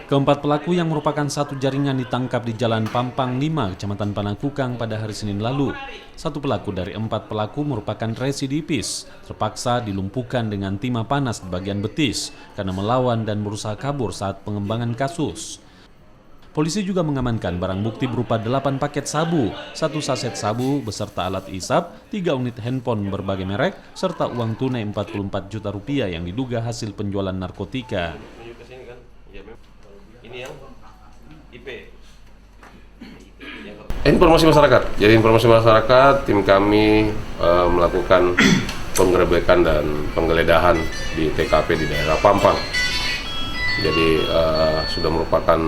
Keempat pelaku yang merupakan satu jaringan ditangkap di Jalan Pampang 5, Kecamatan Panakukang pada hari Senin lalu. Satu pelaku dari 4 pelaku merupakan residivis, terpaksa dilumpuhkan dengan timah panas di bagian betis karena melawan dan berusaha kabur saat pengembangan kasus. Polisi juga mengamankan barang bukti berupa 8 paket sabu, 1 saset sabu beserta alat isap, 3 unit handphone berbagai merek, serta uang tunai 44 juta rupiah yang diduga hasil penjualan narkotika. Ini yang IP. Informasi masyarakat. Jadi informasi masyarakat, tim kami melakukan penggerebekan dan penggeledahan di TKP di daerah Pampang. Jadi sudah merupakan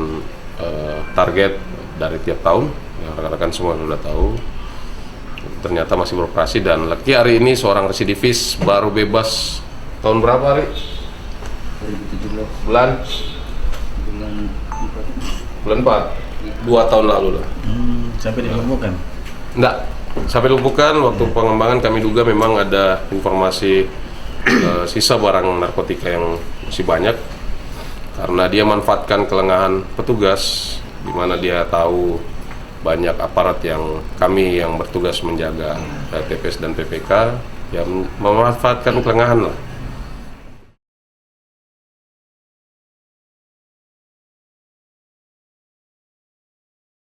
target dari tiap tahun. Ya, rekan-rekan semua sudah tahu. Ternyata masih beroperasi dan lagi hari ini seorang residivis baru bebas tahun berapa hari? 2017. Bulan 4, 2 tahun lalu lah. Sampai dilumpuhkan? Enggak, sampai dilumpuhkan. Waktu pengembangan kami duga memang ada informasi sisa barang narkotika yang masih banyak karena dia manfaatkan kelengahan petugas di mana dia tahu banyak aparat yang kami yang bertugas menjaga TPS dan PPK yang memanfaatkan kelengahan lah.